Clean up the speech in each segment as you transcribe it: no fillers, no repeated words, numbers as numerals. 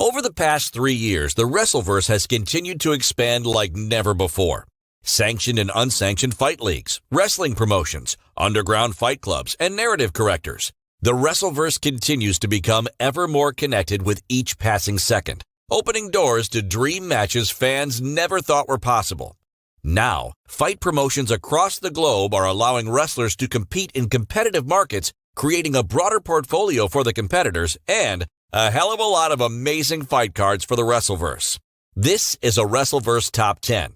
Over the past 3 years, the Wrestleverse has continued to expand like never before. Sanctioned and unsanctioned fight leagues, wrestling promotions, underground fight clubs, and narrative correctors. The Wrestleverse continues to become ever more connected with each passing second, opening doors to dream matches fans never thought were possible. Now, fight promotions across the globe are allowing wrestlers to compete in competitive markets, creating a broader portfolio for the competitors and a hell of a lot of amazing fight cards for the Wrestleverse. This is a Wrestleverse Top 10.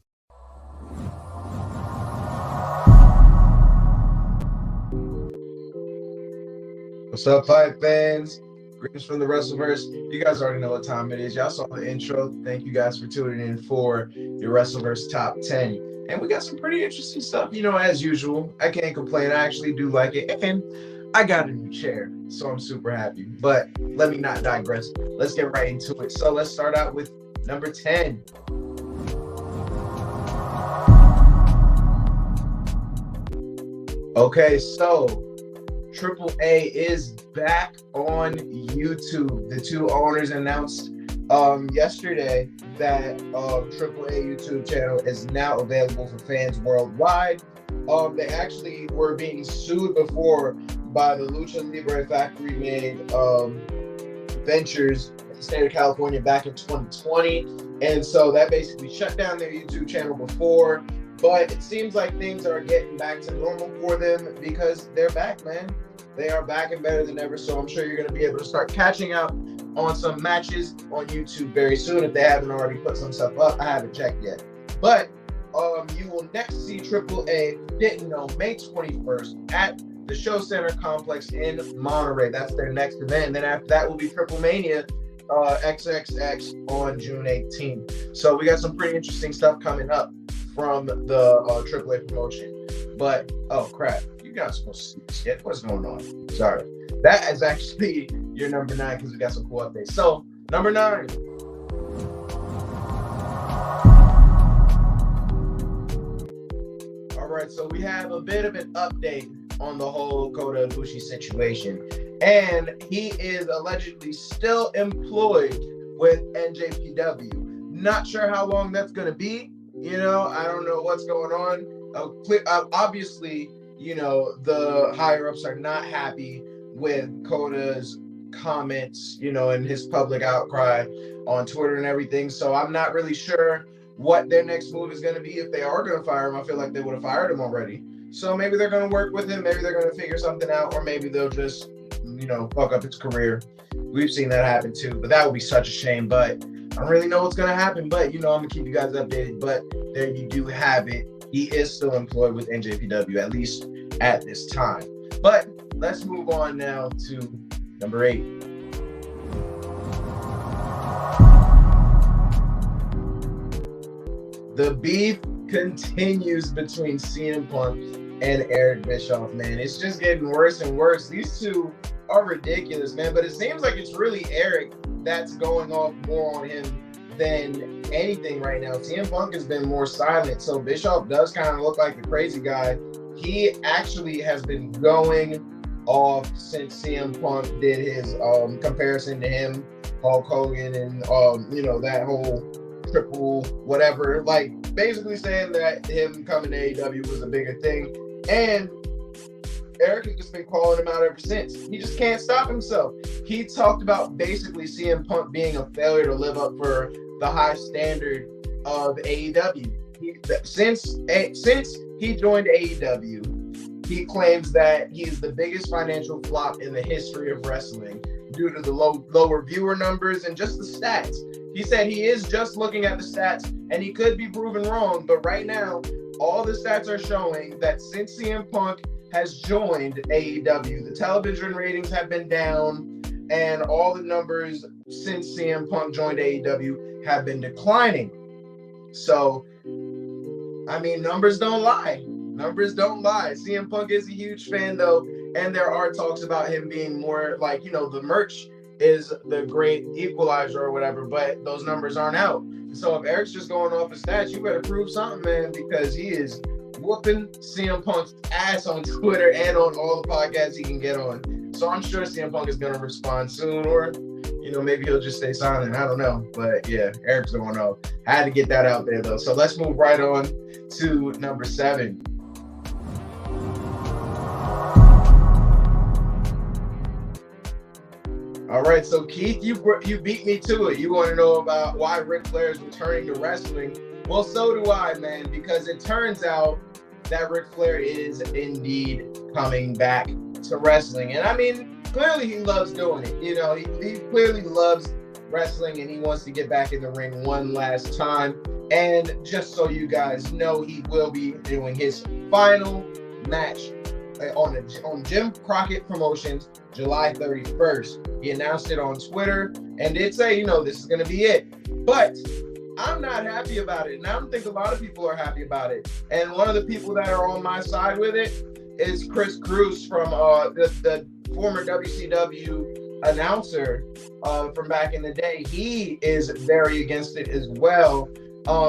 What's up, fight fans? Greetings from the Wrestleverse. You guys already know what time it is. Y'all saw the intro. Thank you guys for tuning in for your Wrestleverse Top 10. And we got some pretty interesting stuff, as usual. I can't complain. I actually do like it. And I got a new chair, so I'm super happy. But let me not digress. Let's get right into it. So let's start out with number 10. Okay, so AAA is back on YouTube. The two owners announced yesterday that AAA YouTube channel is now available for fans worldwide. They actually were being sued before by the Lucha Libre Factory made ventures in the state of California back in 2020. And so that basically shut down their YouTube channel before. But it seems like things are getting back to normal for them because they're back, man. They are back and better than ever. So I'm sure you're going to be able to start catching up on some matches on YouTube very soon if they haven't already put some stuff up. I haven't checked yet. But you will next see AAA hitting on May 21st at the Show Center Complex in Monterey. That's their next event. And then after that will be Triple Mania XXX on June 18th. So we got some pretty interesting stuff coming up from the AAA promotion. But, oh crap, you guys supposed to see this yet? What's going on? Sorry. That is actually your number 9 because we got some cool updates. So, number 9. All right, so we have a bit of an update on the whole Kotabushi situation. And he is allegedly still employed with NJPW. Not sure how long that's going to be. I don't know what's going on. Obviously, the higher-ups are not happy with Kota's comments, and his public outcry on Twitter and everything. So I'm not really sure what their next move is going to be. If they are going to fire him, I feel like they would have fired him already. So maybe they're going to work with him. Maybe they're going to figure something out, or maybe they'll just, fuck up his career. We've seen that happen too, but that would be such a shame. But I don't really know what's going to happen, but, I'm going to keep you guys updated. But there you do have it. He is still employed with NJPW, at least at this time. But let's move on now to number 8. The beef continues between CM Punk and Eric Bischoff, man. It's just getting worse and worse. These two are ridiculous, man. But it seems like it's really Eric that's going off more on him than anything right now. CM Punk has been more silent, so Bischoff does kind of look like the crazy guy. He actually has been going off since CM Punk did his comparison to him, Hulk Hogan, and that whole triple whatever, like basically saying that him coming to AEW was a bigger thing. And Eric has just been calling him out ever since. He just can't stop himself. He talked about basically CM Punk being a failure to live up for the high standard of AEW. Since he joined AEW, he claims that he is the biggest financial flop in the history of wrestling due to the lower viewer numbers and just the stats. He said he is just looking at the stats, and he could be proven wrong, but right now, all the stats are showing that since CM Punk has joined AEW, the television ratings have been down, and all the numbers since CM Punk joined AEW have been declining. So, numbers don't lie. Numbers don't lie. CM Punk is a huge fan, though, and there are talks about him being more like, the merch is the great equalizer or whatever, but those numbers aren't out. So if Eric's just going off his stats, you better prove something, man, because he is whooping CM Punk's ass on Twitter and on all the podcasts he can get on. So I'm sure CM Punk is going to respond soon, or, maybe he'll just stay silent. I don't know. But yeah, Eric's going off. I had to get that out there though. So let's move right on to number 7. All right, so Keith, you beat me to it. You want to know about why Ric Flair is returning to wrestling? Well, so do I, man, because it turns out that Ric Flair is indeed coming back to wrestling. And I mean, clearly he loves doing it. He clearly loves wrestling and he wants to get back in the ring one last time. And just so you guys know, he will be doing his final match on Jim Crockett Promotions, July 31st. He announced it on Twitter and did say, this is going to be it. But I'm not happy about it. And I don't think a lot of people are happy about it. And one of the people that are on my side with it is Chris Cruz from the former WCW announcer from back in the day. He is very against it as well.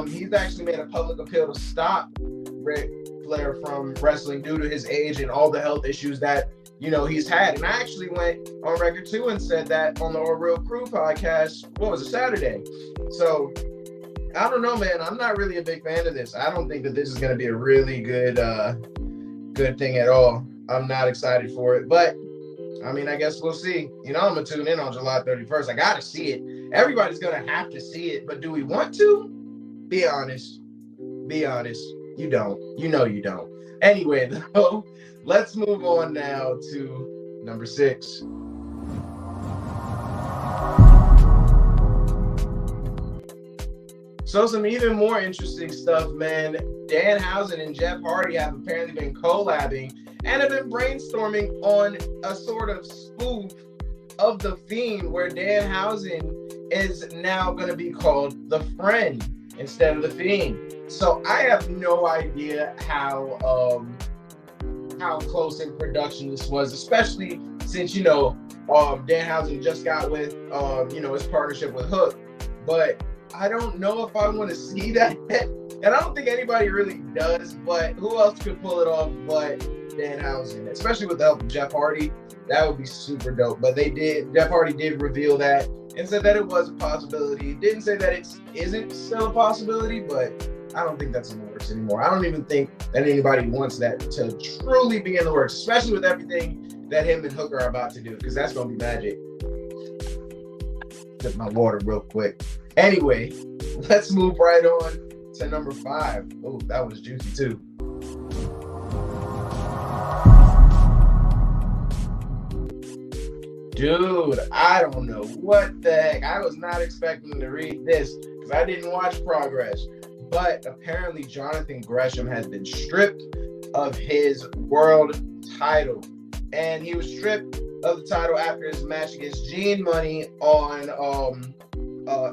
He's actually made a public appeal to stop Ric Flair from wrestling due to his age and all the health issues that he's had. And I actually went on record too and said that on the All Real Crew podcast. What was it, Saturday? So I don't know, man. I'm not really a big fan of this. I don't think that this is going to be a really good thing at all. I'm not excited for it, but I mean, I guess we'll see. I'm gonna tune in on July 31st. I gotta see it. Everybody's gonna have to see it, but do we want to? Be honest. Be honest. You don't. You don't. Anyway, though, let's move on now to number 6. So some even more interesting stuff, man. Danhausen and Jeff Hardy have apparently been collabing and have been brainstorming on a sort of spoof of The Fiend where Danhausen is now going to be called The Friend instead of The Fiend. So I have no idea how close in production this was, especially since, Danhausen just got with, his partnership with Hook. But I don't know if I want to see that. And I don't think anybody really does, but who else could pull it off but Danhausen, especially with the help of Jeff Hardy? That would be super dope. But Jeff Hardy did reveal that and said that it was a possibility. Didn't say that it isn't still a possibility, but I don't think that's in the works anymore. I don't even think that anybody wants that to truly be in the works, especially with everything that him and Hook are about to do, because that's going to be magic. Sip my water real quick. Anyway, let's move right on to number 5. Oh, that was juicy too. Dude, I don't know what the heck. I was not expecting to read this because I didn't watch Progress. But apparently Jonathan Gresham has been stripped of his world title. And he was stripped of the title after his match against Gene Money on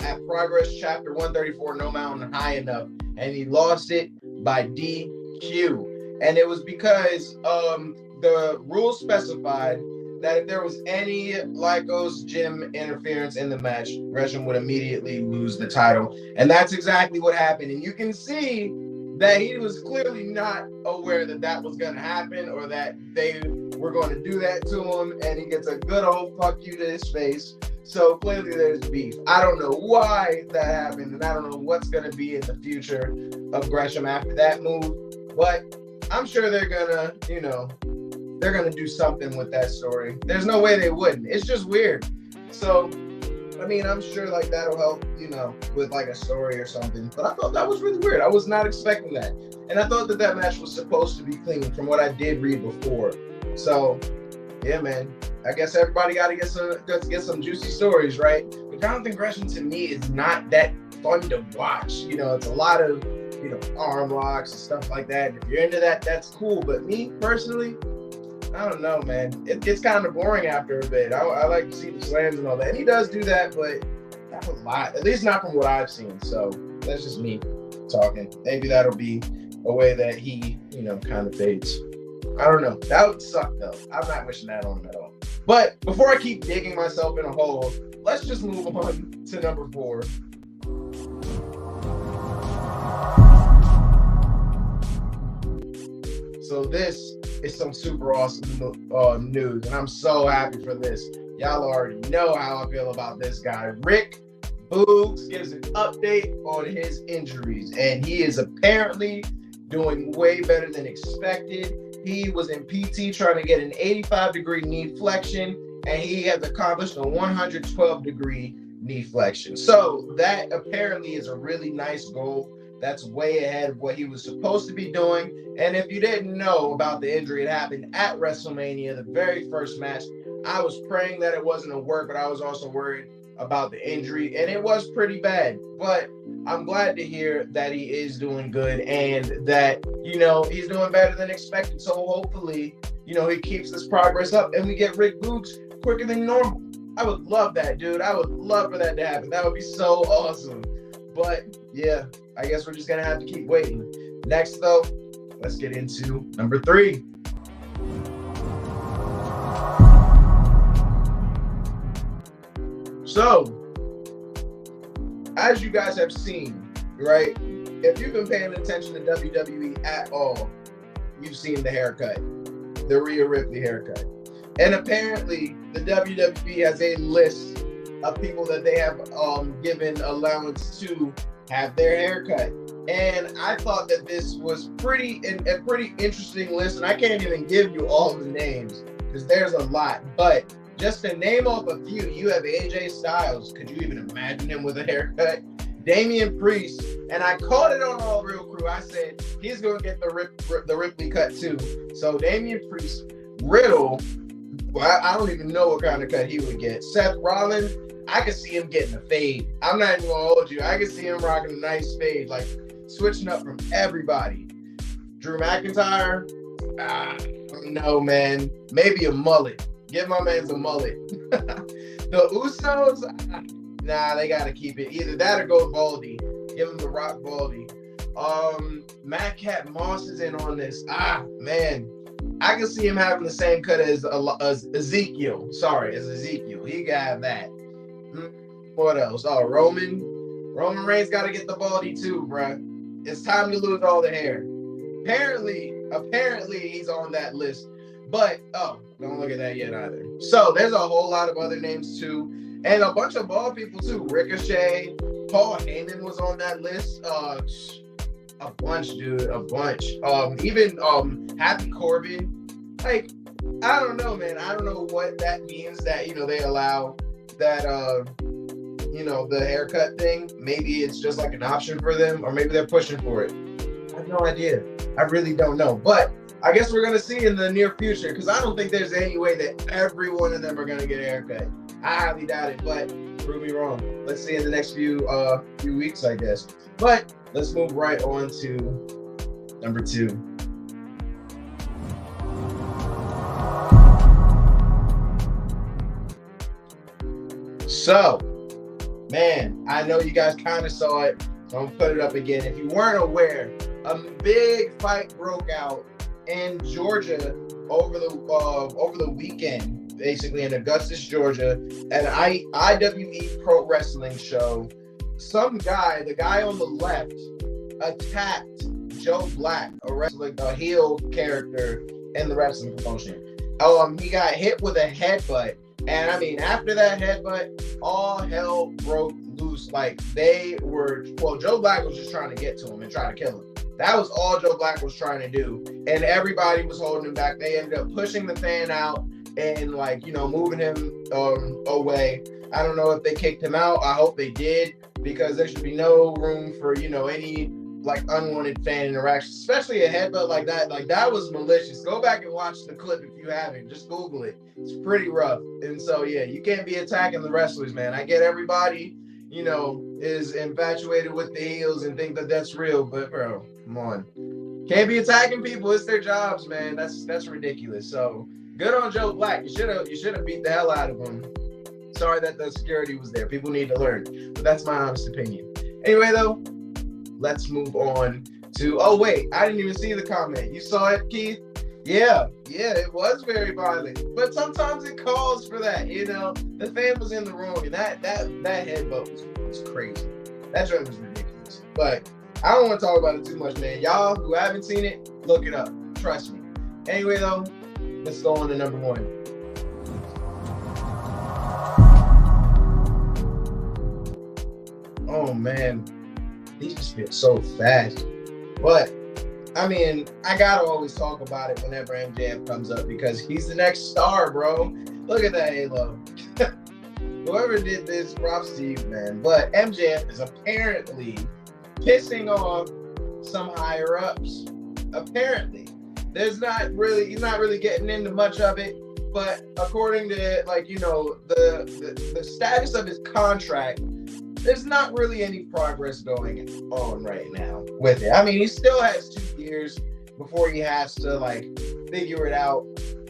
at Progress Chapter 134, No Mountain High Enough. And he lost it by DQ. And it was because the rules specified that if there was any Lycos Gym interference in the match, Gresham would immediately lose the title. And that's exactly what happened. And you can see that he was clearly not aware that that was going to happen or that they were going to do that to him. And he gets a good old fuck you to his face. So clearly there's beef. I don't know why that happened. And I don't know what's going to be in the future of Gresham after that move. But I'm sure they're going to, they're going to do something with that story. There's no way they wouldn't. It's just weird. So, I mean, I'm sure like that'll help, with like a story or something. But I thought that was really weird. I was not expecting that. And I thought that match was supposed to be clean from what I did read before. So, yeah, man. I guess everybody got to get some juicy stories, right? But Jonathan Gresham to me is not that fun to watch. It's a lot of, arm locks and stuff like that. If you're into that, that's cool. But me personally, I don't know, man. It's kind of boring after a bit. I like to see the slams and all that. And he does do that, but not a lot. At least not from what I've seen. So that's just me talking. Maybe that'll be a way that he, kind of fades. I don't know. That would suck, though. I'm not wishing that on him at all. But before I keep digging myself in a hole, let's just move on to number 4. So this is some super awesome news, and I'm so happy for this. Y'all already know how I feel about this guy. Rick Boogs gives an update on his injuries, and he is apparently doing way better than expected. He was in PT trying to get an 85-degree knee flexion, and he has accomplished a 112-degree knee flexion. So that apparently is a really nice goal. That's way ahead of what he was supposed to be doing. And if you didn't know about the injury, it happened at WrestleMania, the very first match. I was praying that it wasn't a work, but I was also worried about the injury, and it was pretty bad. But I'm glad to hear that he is doing good and that, he's doing better than expected. So hopefully, he keeps this progress up and we get Rick Boogs quicker than normal. I would love that, dude. I would love for that to happen. That would be so awesome. But yeah, I guess we're just going to have to keep waiting. Next, though, let's get into number 3. So, as you guys have seen, right, if you've been paying attention to WWE at all, you've seen the haircut, the Rhea Ripley haircut. And apparently, the WWE has a list of people that they have given allowance to have their haircut. And I thought that this was a pretty interesting list, and I can't even give you all the names because there's a lot. But just to name off a few, you have AJ Styles. Could you even imagine him with a haircut? Damian Priest, and I called it on All Real Crew. I said he's going to get the Ripley cut too. So Damian Priest, Riddle. Well, I don't even know what kind of cut he would get. Seth Rollins, I could see him getting a fade. I'm not even gonna hold you. I could see him rocking a nice fade, like switching up from everybody. Drew McIntyre, no man, maybe a mullet. Give my man a mullet. The Usos, they gotta keep it. Either that or go Baldy. Give him the Rock Baldy. Madcap Moss is in on this. Man. I can see him having the same cut as Ezekiel. As Ezekiel. He can have that. What else? Roman Reigns got to get the baldy too, bruh. It's time to lose all the hair. Apparently he's on that list. But, don't look at that yet either. So there's a whole lot of other names too. And a bunch of bald people too. Ricochet, Paul Heyman was on that list. A bunch, dude. A bunch. Even Happy Corbin. Like, I don't know, man. I don't know what that means that, they allow that, the haircut thing. Maybe it's just like an option for them, or maybe they're pushing for it. I have no idea. I really don't know. But I guess we're going to see in the near future, because I don't think there's any way that every one of them are going to get a haircut. I highly doubt it, but prove me wrong. Let's see in the next few weeks, I guess. But let's move right on to number 2. So, man, I know you guys kind of saw it, so I'm gonna put it up again. If you weren't aware, a big fight broke out in Georgia over the weekend, basically in Augustus, Georgia, at an IWE Pro Wrestling show. Some guy, the guy on the left, attacked Joe Black, a heel character in the wrestling promotion. He got hit with a headbutt, and I mean, after that headbutt, all hell broke loose. Like, Joe Black was just trying to get to him and try to kill him. That was all Joe Black was trying to do, and everybody was holding him back. They ended up pushing the fan out and, moving him away. I don't know if they kicked him out. I hope they did, because there should be no room for, any unwanted fan interaction, especially a headbutt like that. Like, that was malicious. Go back and watch the clip if you haven't. Just Google it. It's pretty rough. And so, yeah, you can't be attacking the wrestlers, man. I get everybody, is infatuated with the heels and think that that's real, but bro, come on. Can't be attacking people. It's their jobs, man. That's ridiculous. So good on Joe Black. You should have beat the hell out of him. Sorry that the security was there. People need to learn, but that's my honest opinion. Anyway, though, let's move on to, I didn't even see the comment. You saw it, Keith? Yeah, it was very violent, but sometimes it calls for that, the fan was in the wrong, and that headbutt was crazy. That joint was ridiculous, but I don't want to talk about it too much, man. Y'all who haven't seen it, look it up. Trust me. Anyway, though, let's go on to number 1. oh man, these just get so fast. But I mean, I gotta always talk about it whenever MJF comes up because he's the next star, bro. Look at that halo. Whoever did this, props to you, man. But MJF is apparently pissing off some higher ups. Apparently, he's not really getting into much of it. But according to the status of his contract, there's not really any progress going on right now with it. I mean, he still has 2 years before he has to figure it out.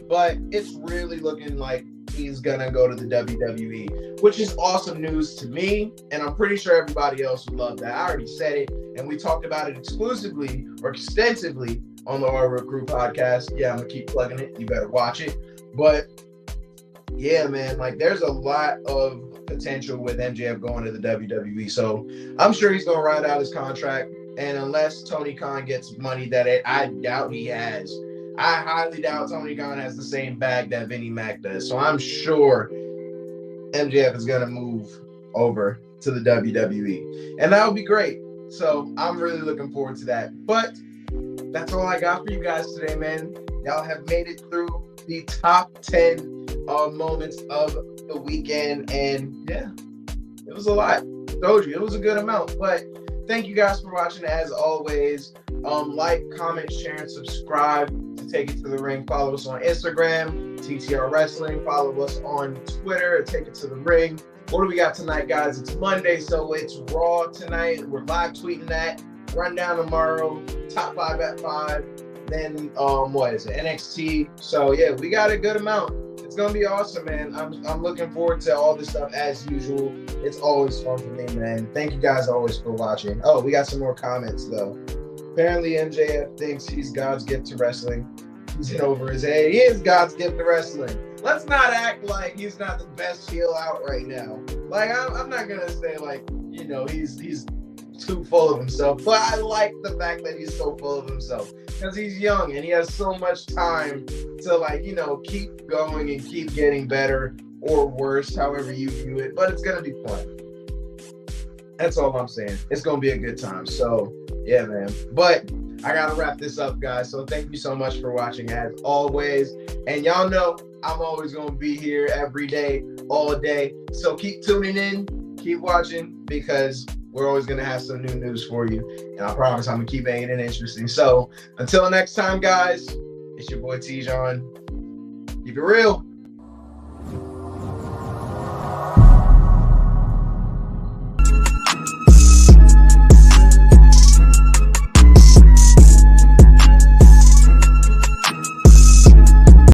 But it's really looking like he's gonna go to the WWE, which is awesome news to me, and I'm pretty sure everybody else would love that. I already said it, and we talked about it exclusively or extensively on the Aura Crew podcast. Yeah, I'm gonna keep plugging it. You better watch it. But yeah, man, there's a lot of potential with MJF going to the WWE. So I'm sure he's gonna ride out his contract, and unless Tony Khan gets money that I doubt he has. I highly doubt Tony Khan has the same bag that Vinnie Mac does. So I'm sure MJF is going to move over to the WWE. And that would be great. So I'm really looking forward to that. But that's all I got for you guys today, man. Y'all have made it through the top 10 moments of the weekend. And yeah, it was a lot. I told you, it was a good amount. But thank you guys for watching as always. Like, comment, share, and subscribe to Take It to the Ring. Follow us on Instagram, TTR Wrestling. Follow us on Twitter, Take It to the Ring. What do we got tonight, guys? It's Monday, so it's Raw tonight. We're live tweeting that. Rundown tomorrow, top 5 at 5. Then, NXT. So, yeah, we got a good amount. It's going to be awesome, man. I'm looking forward to all this stuff as usual. It's always fun for me, man. Thank you guys always for watching. Oh, we got some more comments, though. Apparently, MJF thinks he's God's gift to wrestling. He's in over his head. He is God's gift to wrestling. Let's not act like he's not the best heel out right now. I'm not going to say, he's too full of himself. But I like the fact that he's so full of himself. Because he's young and he has so much time to, keep going and keep getting better or worse, however you view it. But it's going to be fun. That's all I'm saying. It's going to be a good time. So, yeah, man. But I got to wrap this up, guys. So thank you so much for watching as always. And y'all know I'm always going to be here every day, all day. So keep tuning in, keep watching, because we're always going to have some new news for you. And I promise I'm going to keep making it interesting. So until next time, guys, it's your boy T-John. Keep it real.